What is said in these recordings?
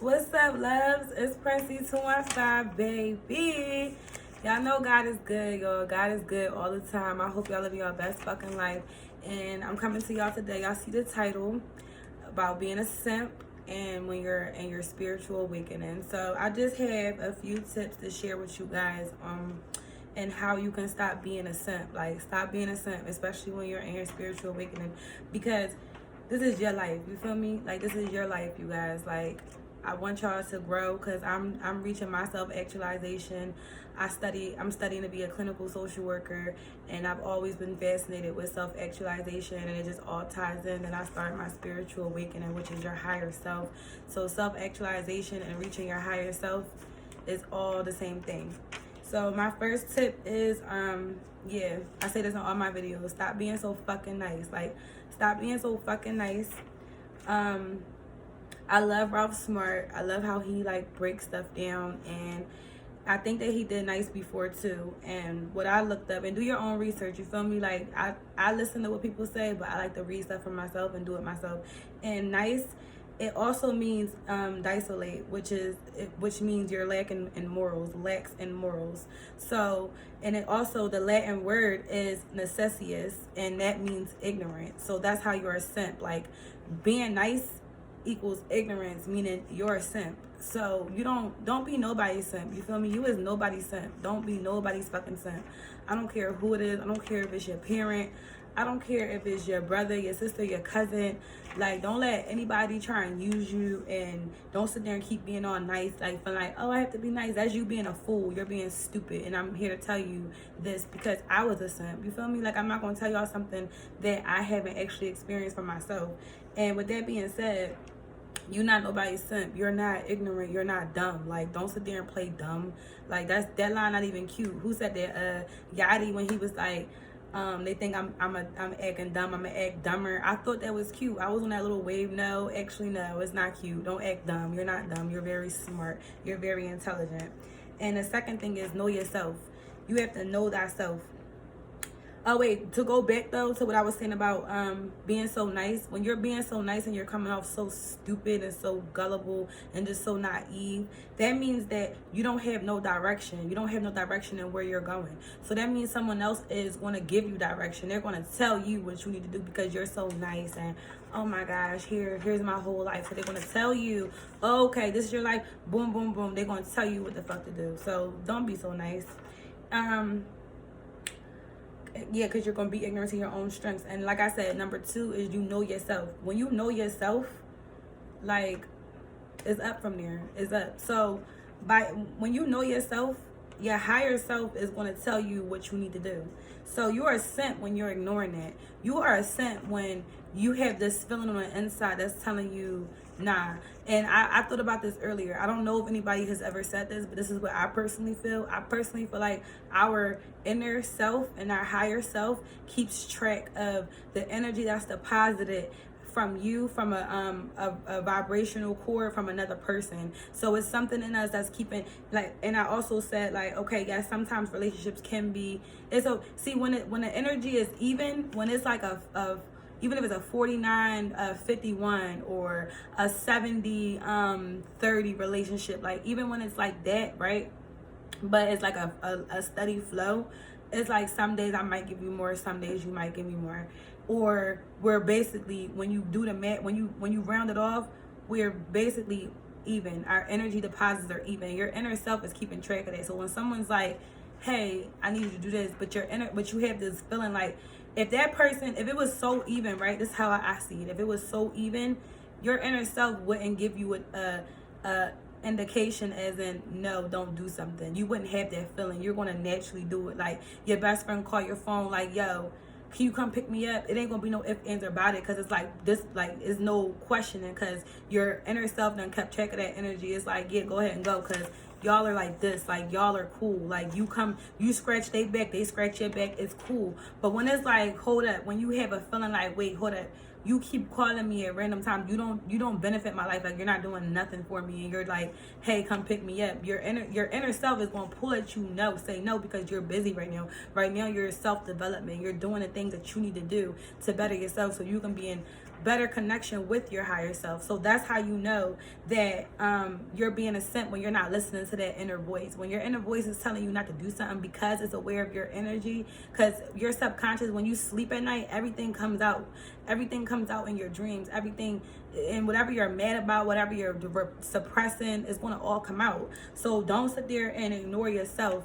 What's up, loves? It's Pressy 215, baby. Y'all know God is good, y'all. God is good all the time. I hope y'all live your best fucking life. And I'm coming to y'all today. Y'all see the title about being a simp and when you're in your spiritual awakening. So I just have a few tips to share with you guys and how you can stop being a simp. Like, stop being a simp, especially when you're in your spiritual awakening, because this is your life. You feel me? Like, this is your life, you guys. Like, I want y'all to grow because I'm reaching my self-actualization. I'm studying to be a clinical social worker, and I've always been fascinated with self-actualization, and it just all ties in. And I started my spiritual awakening, which is your higher self. So self-actualization and reaching your higher self is all the same thing. So my first tip is, yeah, I say this in all my videos. Stop being so fucking nice. Like, stop being so fucking nice. I love Ralph Smart. I love how he like breaks stuff down, and I think that he did nice before too. And what I looked up, and do your own research. You feel me? Like, I listen to what people say, but I like to read stuff for myself and do it myself. And nice, it also means thyself, which means you're lacking in morals, lacks in morals. So, and it also, the Latin word is necessius, and that means ignorant. So that's how you're a simp. Like, being nice equals ignorance, meaning you're a simp. So you don't be nobody's simp. You feel me? You is nobody's simp. Don't be nobody's fucking simp. I don't care who it is. I don't care if it's your parent. I don't care if it's your brother, your sister, your cousin. Like, don't let anybody try and use you, and don't sit there and keep being all nice, like, feel like, oh, I have to be nice. That's you being a fool. You're being stupid. And I'm here to tell you this because I was a simp. You feel me? Like, I'm not going to tell y'all something that I haven't actually experienced for myself. And with that being said, you're not nobody's simp. You're not ignorant. You're not dumb. Like, don't sit there and play dumb. Like, that line not even cute. Who said that? Yachty, when he was like, they think I'm acting dumb. I'm gonna act dumber. I thought that was cute. I was on that little wave. No, actually, no, it's not cute. Don't act dumb. You're not dumb. You're very smart. You're very intelligent. And the second thing is know yourself. You have to know thyself. Oh wait, to go back though to what I was saying about being so nice. When you're being so nice and you're coming off so stupid and so gullible and just so naive, that means that you don't have no direction. You don't have no direction in where you're going. So that means someone else is going to give you direction. They're going to tell you what you need to do because you're so nice and, oh my gosh, here's my whole life. So they're going to tell you, oh, okay, this is your life. Boom, boom, boom. They're going to tell you what the fuck to do. So don't be so nice. Yeah, because you're going to be ignorant to your own strengths. And like I said, number 2 is you know yourself. When you know yourself, like, it's up from there. It's up. So when you know yourself, your higher self is going to tell you what you need to do. So you're a simp when you're ignoring that. You are a simp when you have this feeling on the inside that's telling you, nah. And I thought about this earlier. I don't know if anybody has ever said this, but this is what I personally feel. I personally feel like our inner self and our higher self keeps track of the energy that's deposited from you, from a vibrational cord from another person. So it's something in us that's keeping, like, and I also said, like, okay, yes, sometimes relationships can be, it's a, see, when the energy is even, when it's like even if it's a 49 51 or a 70 30 relationship, like, even when it's like that, right, but it's like a steady flow. It's like some days I might give you more, some days you might give me more. Or we're basically, when you do the math, when you round it off, we're basically even. Our energy deposits are even. Your inner self is keeping track of that. So when someone's like, hey, I need you to do this, but you have this feeling like, if that person, if it was so even, right, this is how I see it. If it was so even, your inner self wouldn't give you a indication as in, no, don't do something. You wouldn't have that feeling. You're going to naturally do it. Like, your best friend call your phone like, yo, can you come pick me up? It ain't gonna be no ifs, ands, or about it, because it's like this, like, it's no questioning, because your inner self done kept track of that energy. It's like, yeah, go ahead and go, because y'all are like this, like, y'all are cool. Like, you scratch their back, they scratch your back, it's cool. But when it's like, hold up, when you have a feeling like, wait, hold up, you keep calling me at random times, you don't benefit my life, like, you're not doing nothing for me, and you're like, hey, come pick me up, your inner self is going to pull at you, no, say no, because you're busy right now. You're self-development, you're doing the things that you need to do to better yourself, so you can be in better connection with your higher self. So that's how you know that you're being a simp, when you're not listening to that inner voice. When your inner voice is telling you not to do something because it's aware of your energy, because your subconscious, when you sleep at night, everything comes out. Everything comes out in your dreams. Everything, and whatever you're mad about, whatever you're suppressing, is going to all come out. So don't sit there and ignore yourself.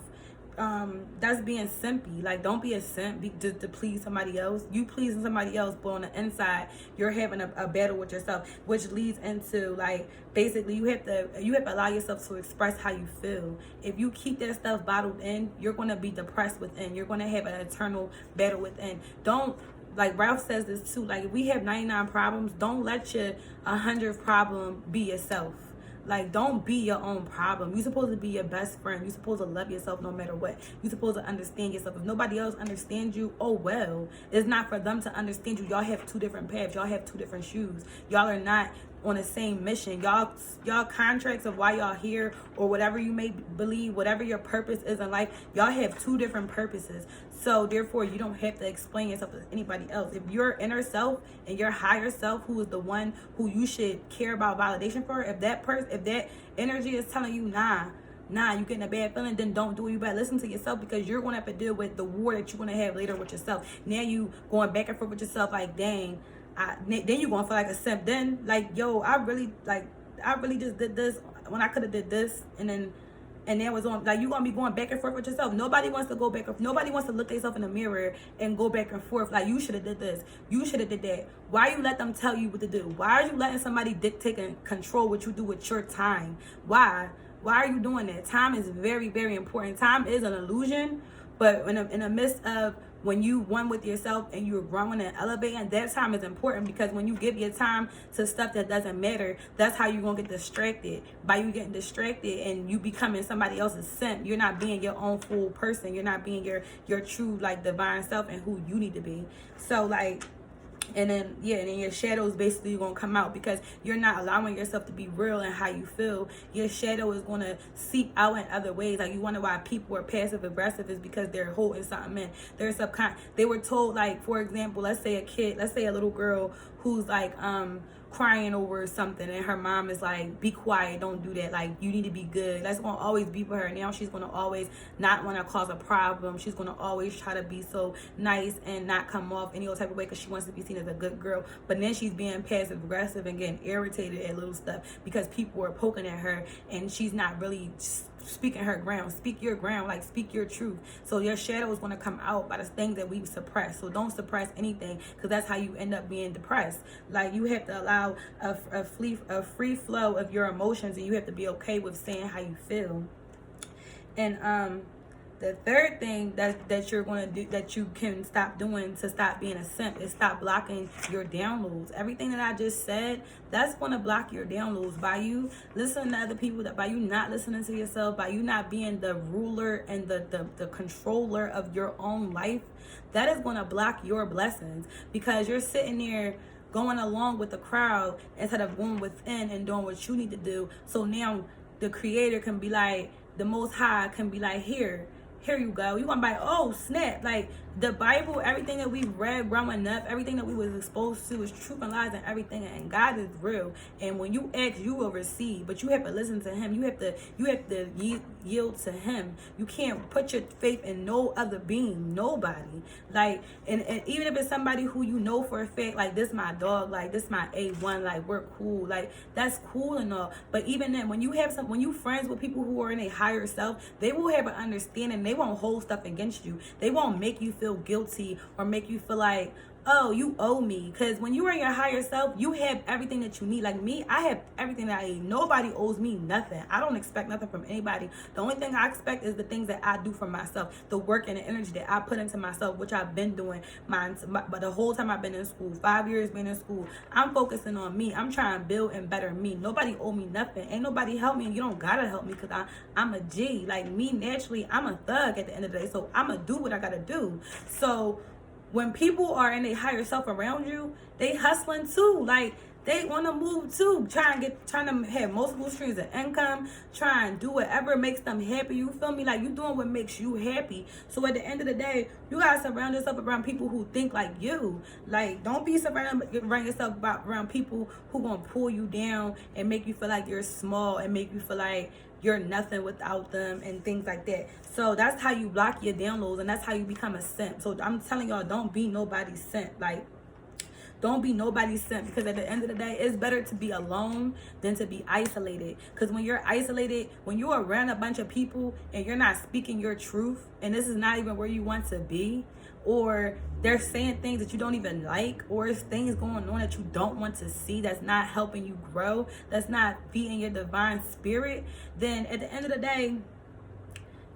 That's being simpy. Like, don't be a simp just to please somebody else. You pleasing somebody else, but on the inside you're having a battle with yourself, which leads into, like, basically you have to allow yourself to express how you feel. If you keep that stuff bottled in, you're going to be depressed within. You're going to have an eternal battle within. Don't, like Ralph says this too, like, if we have 99 problems, don't let your 100th problem be yourself. Like, don't be your own problem. You're supposed to be your best friend. You're supposed to love yourself no matter what. You're supposed to understand yourself. If nobody else understands you, oh well. It's not for them to understand you. Y'all have two different paths. Y'all have two different shoes. Y'all are not on the same mission. Y'all contracts of why y'all here, or whatever you may believe, whatever your purpose is in life, y'all have two different purposes. So therefore, you don't have to explain yourself to anybody else. If your inner self and your higher self, who is the one who you should care about validation for, if that energy is telling you nah, you getting a bad feeling, then don't do it. You better listen to yourself, because you're going to have to deal with the war that you're going to have later with yourself. Now you going back and forth with yourself, like, dang, then you're going to feel like a simp. Then, like, yo, I really just did this when I could have did this, and that was on. Like, you're going to be going back and forth with yourself. Nobody wants to go back. Nobody wants to look themselves in the mirror and go back and forth. Like, you should have did this. You should have did that. Why you let them tell you what to do? Why are you letting somebody dictate and control what you do with your time? Why are you doing that? Time is very, very important. Time is an illusion, but in the midst of when you one with yourself and you're growing and elevating, that time is important, because when you give your time to stuff that doesn't matter, that's how you're going to get distracted. By you getting distracted and you becoming somebody else's simp, you're not being your own full person. You're not being your true, like, divine self and who you need to be. So, like, and then your shadows basically gonna come out, because you're not allowing yourself to be real and how you feel. Your shadow is gonna seep out in other ways. Like, you wonder why people are passive aggressive, is because they're holding something in. They were told, like, for example, let's say a little girl who's like crying over something, and her mom is like, be quiet, don't do that, like, you need to be good. That's gonna always be for her. Now she's gonna always not want to cause a problem. She's gonna always try to be so nice and not come off any type of way, because she wants to be seen as a good girl. But then she's being passive aggressive and getting irritated at little stuff because people are poking at her, and she's not really speaking her ground. Speak your ground, like, speak your truth. So your shadow is going to come out by the things that we suppress. So don't suppress anything, because that's how you end up being depressed. Like, you have to allow a free flow of your emotions, and you have to be okay with saying how you feel. And the third thing that you're going to do, that you can stop doing to stop being a simp, is stop blocking your downloads. Everything that I just said, that's going to block your downloads. By you listening to other people, by you not listening to yourself, by you not being the ruler and the controller of your own life, that is going to block your blessings, because you're sitting there going along with the crowd instead of going within and doing what you need to do. So now the creator can be like, the Most High can be like, here you go. You want to buy, oh snap, like, the Bible, everything that we read growing up, everything that we was exposed to is truth and lies and everything, and God is real. And when you ask, you will receive, but you have to listen to him. You have to yield to him. You can't put your faith in no other being, nobody. Like, and even if it's somebody who you know for a fact, like, this my dog, like, this my A1, like, we're cool, like, that's cool and all. But even then, when you friends with people who are in a higher self, they will have an understanding. They won't hold stuff against you. They won't make you feel guilty or make you feel like, oh, you owe me. Because when you are in your higher self, you have everything that you need. Like me, I have everything that I need. Nobody owes me nothing. I don't expect nothing from anybody. The only thing I expect is the things that I do for myself, the work and the energy that I put into myself, which I've been doing but the whole time I've been in school, 5 years being in school, I'm focusing on me. I'm trying to build and better me. Nobody owe me nothing. Ain't nobody help me, and you don't gotta help me, because I'm a G. Like me, naturally, I'm a thug at the end of the day, so I'm gonna do what I gotta do. So when people are in a higher self around you, they hustling too. Like, they want to move too, trying to have multiple streams of income, try and do whatever makes them happy. You feel me? Like, you doing what makes you happy. So at the end of the day, you gotta surround yourself around people who think like you. Like, don't be surround yourself around people who gonna pull you down and make you feel like you're small and make you feel like you're nothing without them and things like that. So that's how you block your downloads, and that's how you become a simp. So I'm telling y'all, don't be nobody's simp. Like, don't be nobody's simp, because at the end of the day, it's better to be alone than to be isolated. Because when you're isolated, when you're around a bunch of people and you're not speaking your truth, and this is not even where you want to be, or they're saying things that you don't even like, or it's things going on that you don't want to see, that's not helping you grow, that's not feeding your divine spirit, then at the end of the day,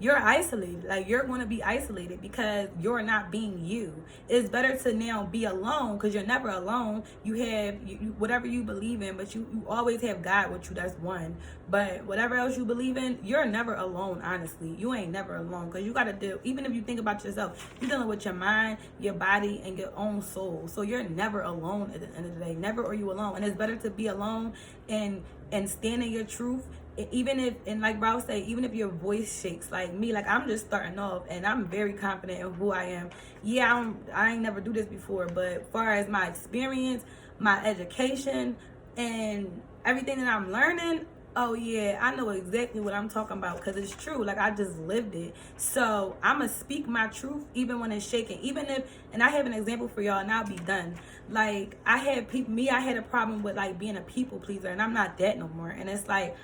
you're isolated. Like, you're going to be isolated because you're not being you. It's better to now be alone, because you're never alone. You have whatever you believe in, but you always have God with you. That's one. But whatever else you believe in, you're never alone. Honestly, you ain't never alone, because you got to deal. Even if you think about yourself, you're dealing with your mind, your body, and your own soul. So you're never alone at the end of the day. Never are you alone. And it's better to be alone and stand in your truth. Even if, and like Ralph say, even if your voice shakes, like me, like I'm just starting off and I'm very confident in who I am. Yeah, I ain't never do this before, but as far as my experience, my education, and everything that I'm learning, oh yeah, I know exactly what I'm talking about, because it's true. Like, I just lived it. So I'ma speak my truth even when it's shaking. Even if, and I have an example for y'all and I'll be done. Like, I had a problem with like being a people pleaser, and I'm not that no more. And it's like,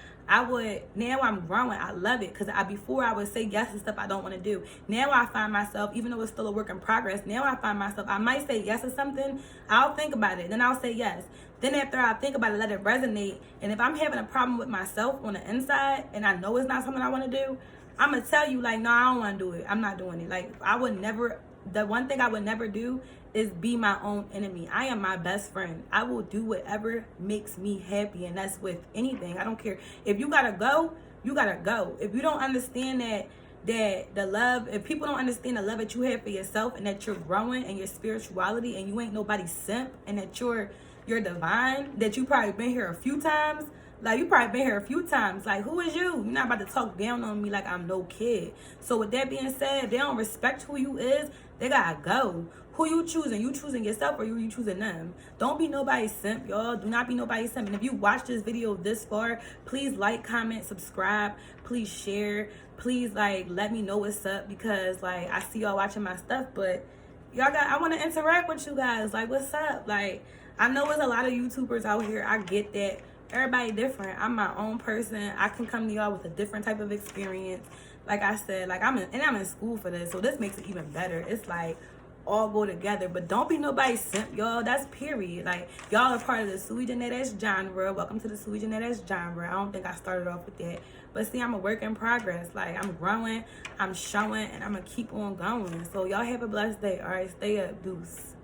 now I'm growing. I love it, because before I would say yes to stuff I don't want to do. Now I find myself, even though it's still a work in progress, now I find myself, I might say yes to something, I'll think about it, then I'll say yes. Then after I think about it, let it resonate. And if I'm having a problem with myself on the inside, and I know it's not something I want to do, I'm going to tell you, like, no, I don't want to do it. I'm not doing it. Like, the one thing I would never do is be my own enemy. I am my best friend. I will do whatever makes me happy, and that's with anything. I don't care. If you gotta go, you gotta go. If you don't understand that the love, if people don't understand the love that you have for yourself, and that you're growing in your spirituality, and you ain't nobody's simp, and that you're divine, that you probably been here a few times. Like, you probably been here a few times. Like, who is you? You're not about to talk down on me like I'm no kid. So with that being said, if they don't respect who you is, they gotta go. Who you choosing? You choosing yourself, or you choosing them? Don't be nobody's simp, y'all. Do not be nobody's simp. And if you watch this video this far, please like, comment, subscribe. Please share. Please, like, let me know what's up, because, like, I see y'all watching my stuff, but I want to interact with you guys. Like, what's up? Like, I know there's a lot of YouTubers out here. I get that. Everybody different. I'm my own person. I can come to y'all with a different type of experience. Like I said, like, I'm in school for this, so this makes it even better. It's like all go together. But don't be nobody's simp, y'all. That's period. Like, y'all are part of the Sui Generis Genre. Welcome to the Sui Generis Genre. I don't think I started off with that, but see, I'm a work in progress. Like, I'm growing, I'm showing, and I'm gonna keep on going. So y'all have a blessed day. All right, stay up, deuce.